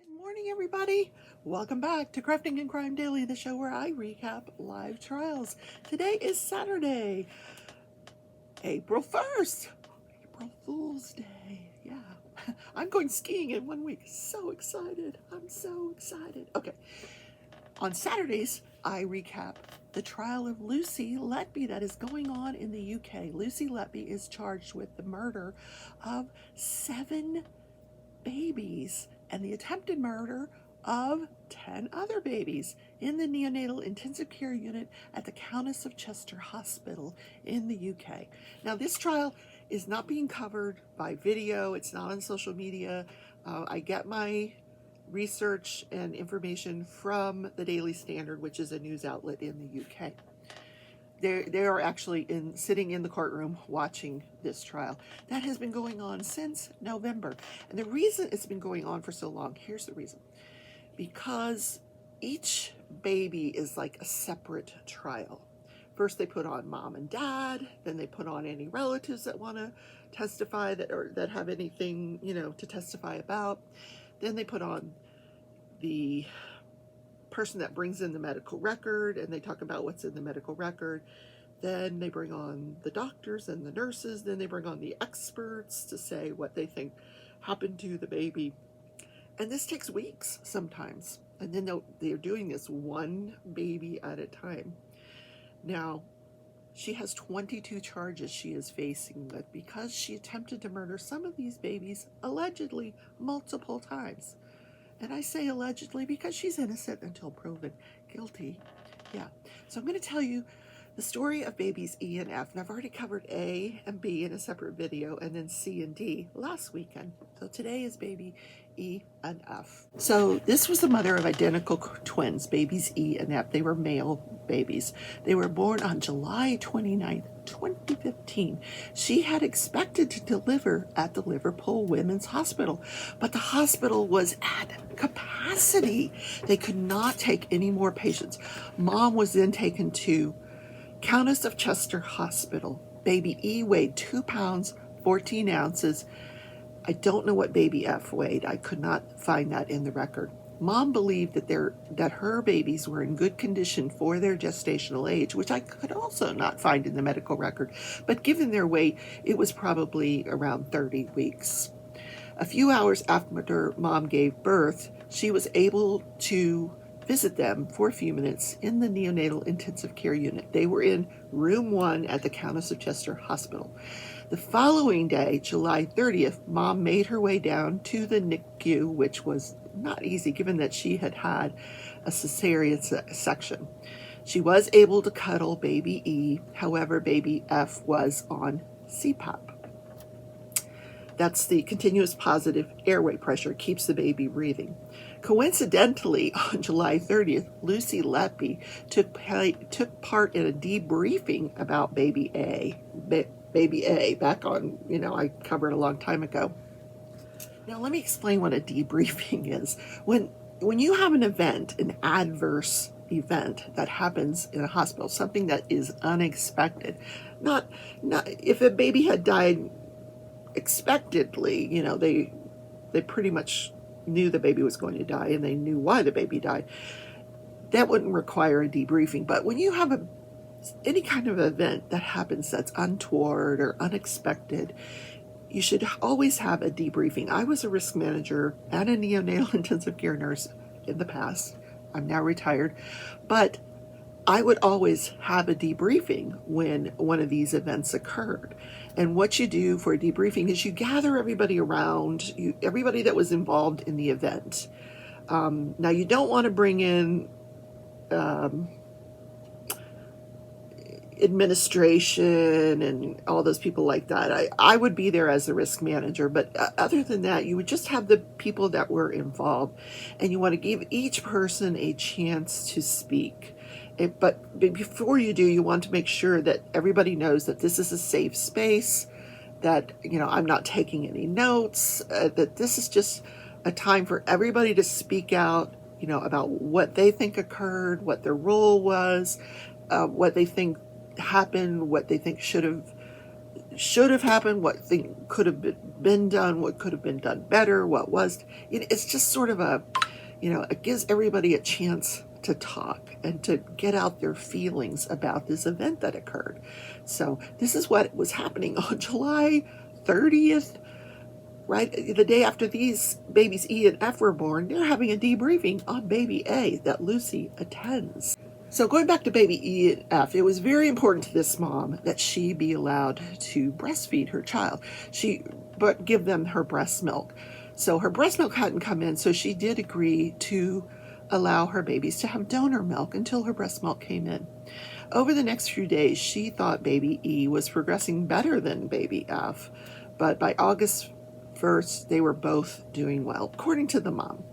Good morning, everybody. Welcome back to Crafting and Crime Daily, the show where I recap live trials. Today is Saturday, April 1st, April Fool's Day. Yeah, I'm going skiing in 1 week. So excited. I'm so excited. Okay, on Saturdays, I recap the trial of Lucy Letby that is going on in the UK. Lucy Letby is charged with the murder of 7 babies and the attempted murder of 10 other babies in the neonatal intensive care unit at the Countess of Chester Hospital in the UK. Now, this trial is not being covered by video, it's not on social media. I get my research and information from the Daily Standard, which is a news outlet in the UK. They are actually sitting in the courtroom watching this trial. That has been going on since November. And the reason it's been going on for so long, here's the reason. Because each baby is like a separate trial. First they put on mom and dad, then they put on any relatives that want to testify that have anything, to testify about. Then they put on the person that brings in the medical record, and they talk about what's in the medical record. Then they bring on the doctors and the nurses. Then they bring on the experts to say what they think happened to the baby. And this takes weeks sometimes. And then they're doing this one baby at a time. Now, she has 22 charges she is facing with because she attempted to murder some of these babies allegedly multiple times. And I say allegedly because she's innocent until proven guilty. Yeah. So I'm going to tell you the story of babies E and F. And I've already covered A and B in a separate video, and then C and D last weekend. So today is baby E and F. So this was the mother of identical twins, babies E and F. They were male babies. They were born on July 29th, 2015. She had expected to deliver at the Liverpool Women's Hospital, but the hospital was at capacity. They could not take any more patients. Mom was then taken to Countess of Chester Hospital. Baby E weighed 2 pounds, 14 ounces. I don't know what baby F weighed. I could not find that in the record. Mom believed that her babies were in good condition for their gestational age, which I could also not find in the medical record. But given their weight, it was probably around 30 weeks. A few hours after Mom gave birth, she was able to visit them for a few minutes in the neonatal intensive care unit. They were in room 1 at the Countess of Chester Hospital. The following day, July 30th, Mom made her way down to the NICU, which was not easy given that she had had a cesarean section. She was able to cuddle baby E, however, baby F was on CPAP. That's the continuous positive airway pressure, keeps the baby breathing. Coincidentally, on July 30th, Lucy Letby took part in a debriefing about baby A. Baby A, back on, I covered a long time ago. Now let me explain what a debriefing is. When you have an event, an adverse event that happens in a hospital, something that is unexpected, not if a baby had died expectedly, they pretty much knew the baby was going to die and they knew why the baby died. That wouldn't require a debriefing. But when you have any kind of event that happens that's untoward or unexpected, you should always have a debriefing. I was a risk manager and a neonatal intensive care nurse in the past. I'm now retired, but I would always have a debriefing when one of these events occurred. And what you do for a debriefing is you gather everybody around, everybody that was involved in the event. Now, you don't want to bring in administration and all those people like that. I would be there as a risk manager, but other than that, you would just have the people that were involved, and you want to give each person a chance to speak. But before you do, you want to make sure that everybody knows that this is a safe space, that, I'm not taking any notes, that this is just a time for everybody to speak out, about what they think occurred, what their role was, what they think happened, what they think should have should have happened, what thing could have been done, what could have been done better, what was. It's just sort of a, it gives everybody a chance to talk and to get out their feelings about this event that occurred. So this is what was happening on July 30th, right? The day after these babies E and F were born. They're having a debriefing on baby A that Lucy attends. So going back to baby E and F, it was very important to this mom that she be allowed to breastfeed her child. But give them her breast milk. So her breast milk hadn't come in, so she did agree to allow her babies to have donor milk until her breast milk came in. Over the next few days, she thought baby E was progressing better than baby F, but by August 1st, they were both doing well, according to the mom.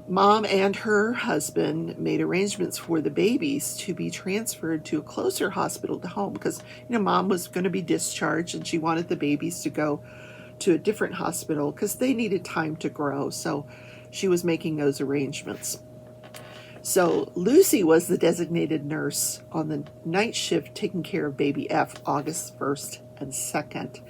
Mom and her husband made arrangements for the babies to be transferred to a closer hospital to home because, mom was going to be discharged and she wanted the babies to go to a different hospital because they needed time to grow. So she was making those arrangements. So Lucy was the designated nurse on the night shift taking care of baby F August 1st and 2nd.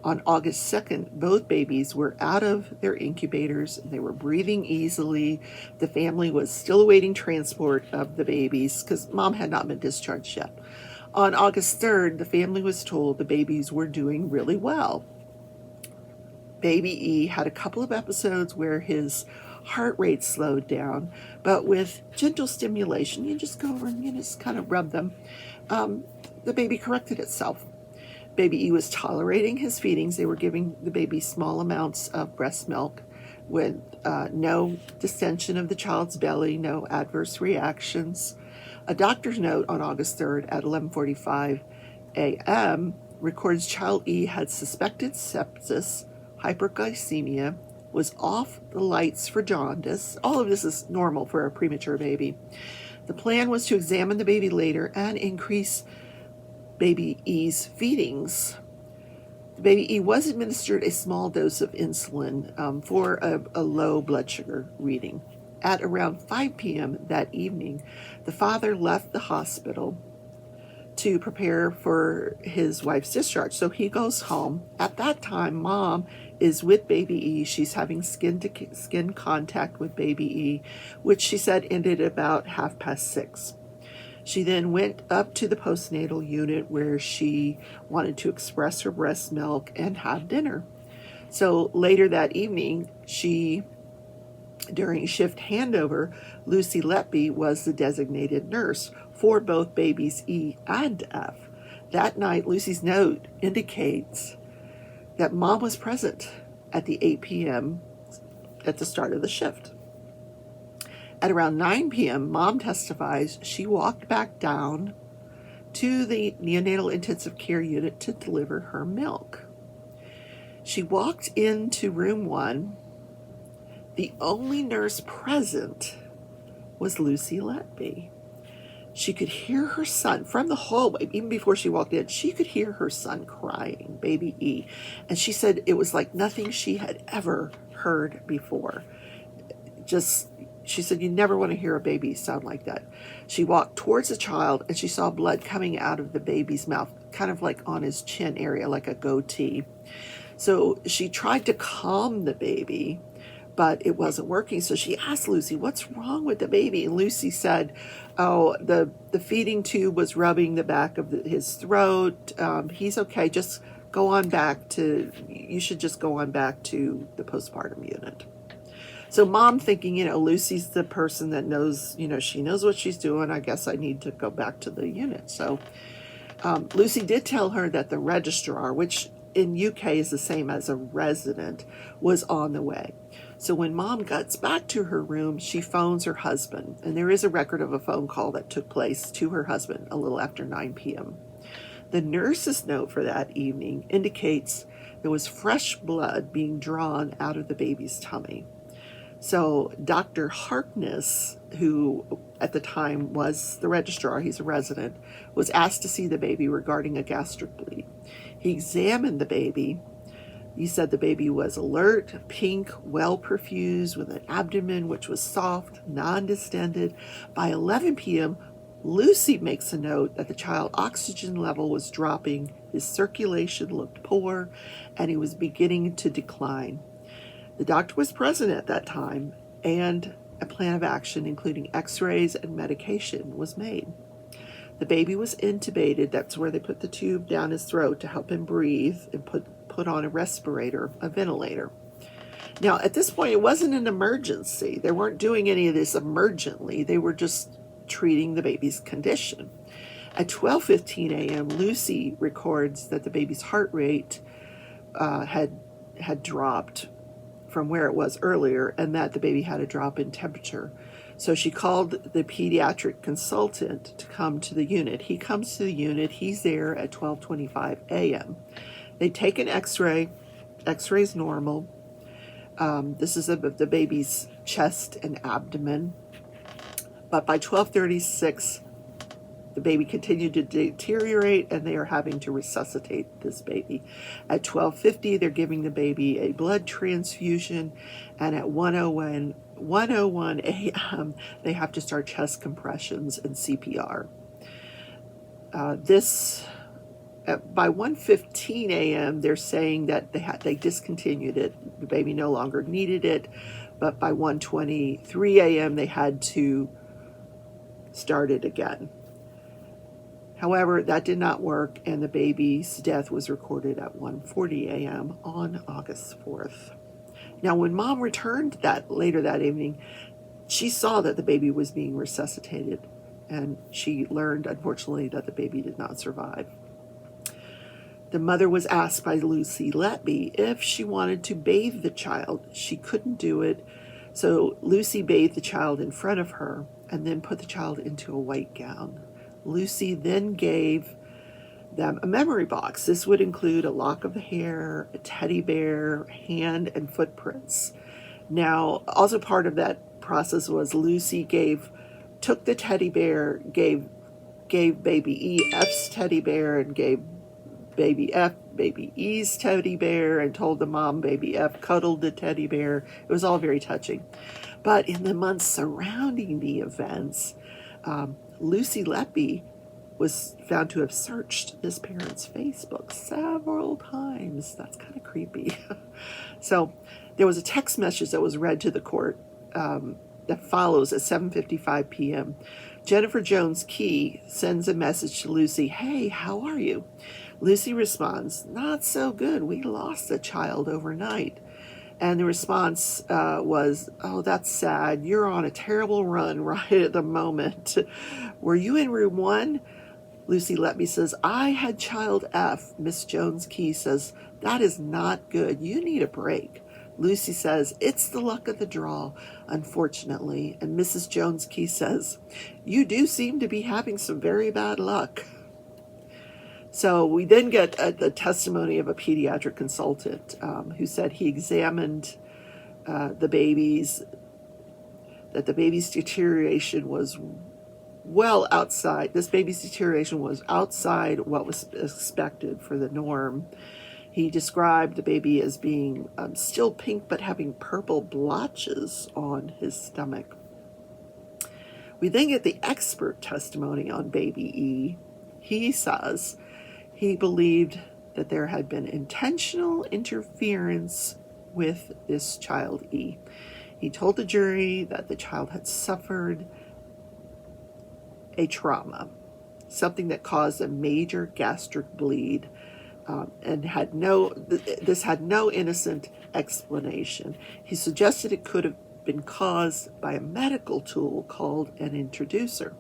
On August 2nd, both babies were out of their incubators. They were breathing easily. The family was still awaiting transport of the babies because mom had not been discharged yet. On August 3rd, the family was told the babies were doing really well. Baby E had a couple of episodes where his heart rate slowed down, but with gentle stimulation, you just go over and you just kind of rub them, the baby corrected itself. Baby E was tolerating his feedings. They were giving the baby small amounts of breast milk with no distension of the child's belly, no adverse reactions. A doctor's note on August 3rd at 11:45 a.m. records child E had suspected sepsis, hyperglycemia, was off the lights for jaundice. All of this is normal for a premature baby. The plan was to examine the baby later and increase baby E's feedings. The baby E was administered a small dose of insulin for a low blood sugar reading. At around 5 p.m. that evening, the father left the hospital to prepare for his wife's discharge. So he goes home. At that time, mom is with baby E. She's having skin-to-skin contact with baby E, which she said ended about 6:30. She then went up to the postnatal unit where she wanted to express her breast milk and have dinner. So later that evening, during shift handover, Lucy Letby was the designated nurse for both babies E and F. That night, Lucy's note indicates that mom was present at the 8 p.m. at the start of the shift. At around 9 p.m., mom testifies she walked back down to the neonatal intensive care unit to deliver her milk. She walked into room 1. The only nurse present was Lucy Letby. She could hear her son from the hallway. Even before she walked in, she could hear her son crying, baby E. And she said it was like nothing she had ever heard before. She said, you never want to hear a baby sound like that. She walked towards the child and she saw blood coming out of the baby's mouth, kind of like on his chin area, like a goatee. So she tried to calm the baby, but it wasn't working. So she asked Lucy, what's wrong with the baby? And Lucy said, oh, the feeding tube was rubbing the back of his throat. He's okay. You should just go on back to the postpartum unit. So mom thinking, Lucy's the person that knows, she knows what she's doing. I guess I need to go back to the unit. So Lucy did tell her that the registrar, which in UK is the same as a resident, was on the way. So when mom gets back to her room, she phones her husband. And there is a record of a phone call that took place to her husband a little after 9 p.m. The nurse's note for that evening indicates there was fresh blood being drawn out of the baby's tummy. So Dr. Harkness, who at the time was the registrar, he's a resident, was asked to see the baby regarding a gastric bleed. He examined the baby. He said the baby was alert, pink, well perfused, with an abdomen which was soft, non-distended. By 11 p.m., Lucy makes a note that the child's oxygen level was dropping, his circulation looked poor, and he was beginning to decline. The doctor was present at that time, and a plan of action, including x-rays and medication, was made. The baby was intubated. That's where they put the tube down his throat to help him breathe and put on a respirator, a ventilator. Now, at this point, it wasn't an emergency. They weren't doing any of this emergently. They were just treating the baby's condition. At 12:15 a.m., Lucy records that the baby's heart rate had dropped from where it was earlier, and that the baby had a drop in temperature. So she called the pediatric consultant to come to the unit. He comes to the unit. He's there at 12:25 a.m. They take an x-ray. X-ray's normal. This is of the baby's chest and abdomen. But by 12:36, the baby continued to deteriorate, and they are having to resuscitate this baby. At 12:50, they're giving the baby a blood transfusion, and at 1:01 a.m., they have to start chest compressions and CPR. By 1:15 a.m., they're saying that they discontinued it. The baby no longer needed it, but by 1:23 a.m., they had to start it again. However, that did not work, and the baby's death was recorded at 1:40 a.m. on August 4th. Now, when Mom returned later that evening, she saw that the baby was being resuscitated, and she learned, unfortunately, that the baby did not survive. The mother was asked by Lucy Letby if she wanted to bathe the child. She couldn't do it, so Lucy bathed the child in front of her and then put the child into a white gown. Lucy then gave them a memory box. This would include a lock of hair, a teddy bear, hand and footprints. Now, also part of that process was Lucy took the teddy bear, gave baby E F's teddy bear, and gave baby F baby E's teddy bear, and told the mom baby F cuddled the teddy bear. It was all very touching. But in the months surrounding the events, Lucy Letby was found to have searched this parent's Facebook several times. That's kind of creepy. So there was a text message that was read to the court that follows at 7:55 p.m. Jennifer Jones Key sends a message to Lucy, "Hey, how are you?" Lucy responds, "Not so good. We lost a child overnight." And the response was, "Oh, that's sad. You're on a terrible run right at the moment. Were you in room 1? Lucy Letby says, "I had child F." Miss Jones Key says, "That is not good. You need a break." Lucy says, "It's the luck of the draw, unfortunately." And Mrs. Jones Key says, "You do seem to be having some very bad luck." So we then get the testimony of a pediatric consultant who said he examined the babies, that the baby's deterioration was well outside. This baby's deterioration was outside what was expected for the norm. He described the baby as being still pink but having purple blotches on his stomach. We then get the expert testimony on baby E. He says he believed that there had been intentional interference with this child E. He told the jury that the child had suffered a trauma, something that caused a major gastric bleed, and this had no innocent explanation. He suggested it could have been caused by a medical tool called an introducer.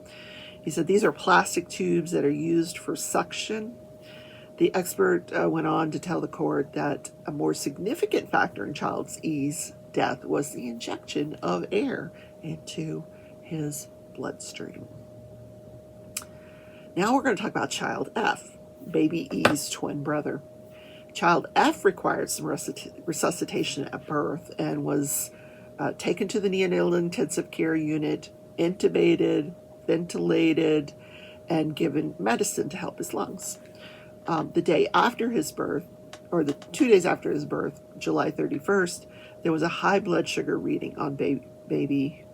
He said these are plastic tubes that are used for suction. The expert went on to tell the court that a more significant factor in child E's death was the injection of air into his bloodstream. Now we're going to talk about child F, baby E's twin brother. Child F required some resuscitation at birth and was taken to the neonatal intensive care unit, intubated, ventilated, and given medicine to help his lungs. The day after his birth, or the 2 days after his birth, July 31st, there was a high blood sugar reading on baby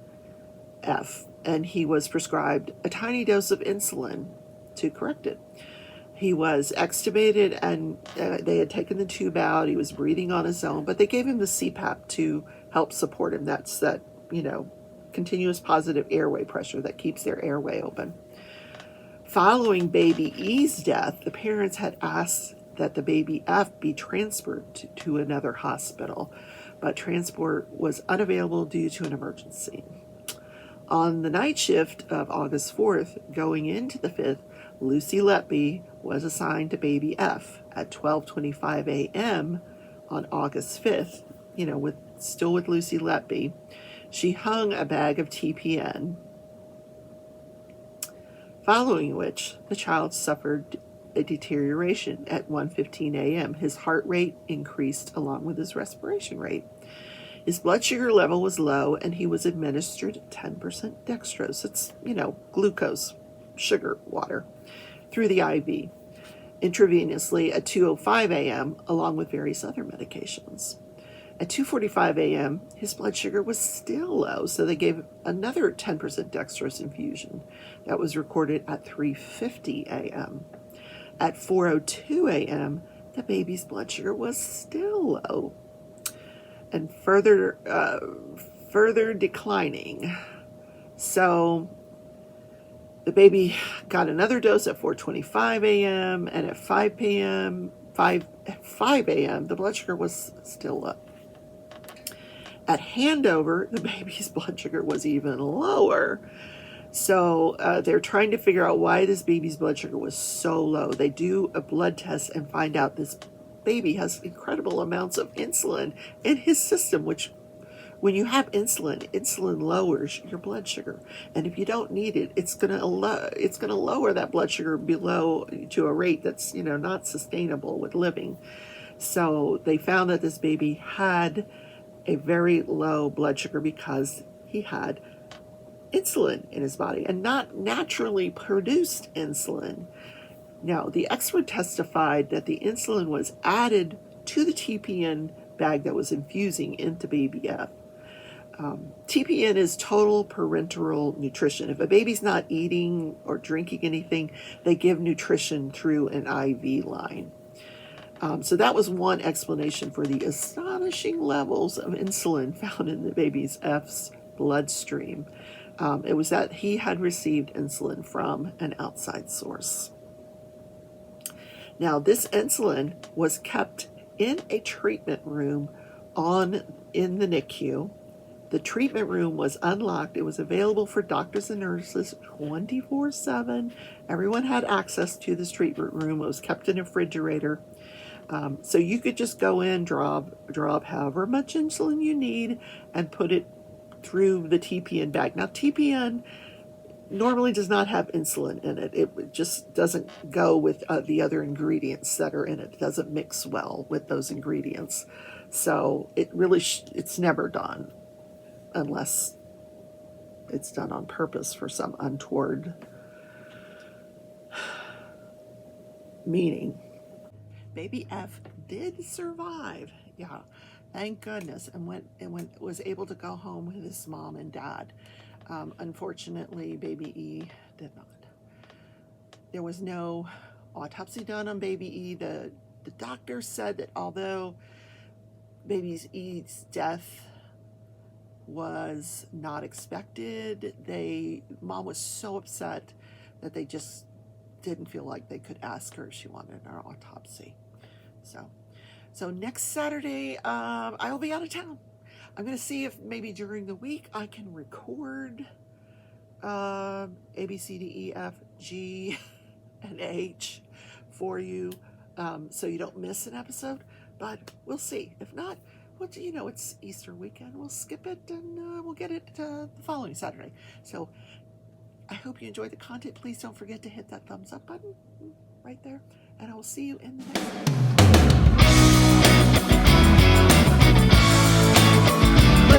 F. and he was prescribed a tiny dose of insulin to correct it. He was extubated, and they had taken the tube out. He was breathing on his own, but they gave him the CPAP to help support him. That's that, continuous positive airway pressure that keeps their airway open. Following baby E's death, the parents had asked that the baby F be transferred to another hospital, but transport was unavailable due to an emergency. On the night shift of August 4th, going into the 5th, Lucy Letby was assigned to baby F at 12:25 a.m. on August 5th, still with Lucy Letby. She hung a bag of TPN, following which the child suffered a deterioration at 1:15 a.m. His heart rate increased along with his respiration rate. His blood sugar level was low, and he was administered 10% dextrose. It's, glucose, sugar, water, through the IV, intravenously at 2:05 a.m., along with various other medications. At 2:45 a.m., his blood sugar was still low, so they gave another 10% dextrose infusion. That was recorded at 3:50 a.m. At 4:02 a.m., the baby's blood sugar was still low and further declining. So the baby got another dose at 4:25 a.m. and at 5 a.m., the blood sugar was still low. At handover, the baby's blood sugar was even lower. So they're trying to figure out why this baby's blood sugar was so low. They do a blood test and find out this baby has incredible amounts of insulin in his system, which when you have insulin lowers your blood sugar. And if you don't need it, it's gonna lower that blood sugar below to a rate that's not sustainable with living. So they found that this baby had a very low blood sugar because he had insulin in his body and not naturally produced insulin. Now, the expert testified that the insulin was added to the TPN bag that was infusing into baby F. TPN is total parenteral nutrition. If a baby's not eating or drinking anything, they give nutrition through an IV line. So that was one explanation for the astonishing levels of insulin found in the baby's F's bloodstream. It was that he had received insulin from an outside source. Now, this insulin was kept in a treatment room in the NICU. The treatment room was unlocked. It was available for doctors and nurses 24/7. Everyone had access to this treatment room. It was kept in a refrigerator. So you could just go in, draw up however much insulin you need, and put it through the TPN bag. Now, TPN normally does not have insulin in it. It just doesn't go with the other ingredients that are in it. It doesn't mix well with those ingredients. So it really it's never done unless it's done on purpose for some untoward meaning. Baby F did survive, yeah, thank goodness, and was able to go home with his mom and dad. Unfortunately, baby E did not. There was no autopsy done on baby E. The doctor said that although baby E's death was not expected, mom was so upset that they just didn't feel like they could ask her if she wanted an autopsy. So next Saturday, I will be out of town. I'm going to see if maybe during the week I can record A, B, C, D, E, F, G, and H for you, so you don't miss an episode. But we'll see. If not, it's Easter weekend. We'll skip it and we'll get it the following Saturday. So I hope you enjoyed the content. Please don't forget to hit that thumbs up button right there, and I will see you in the next one.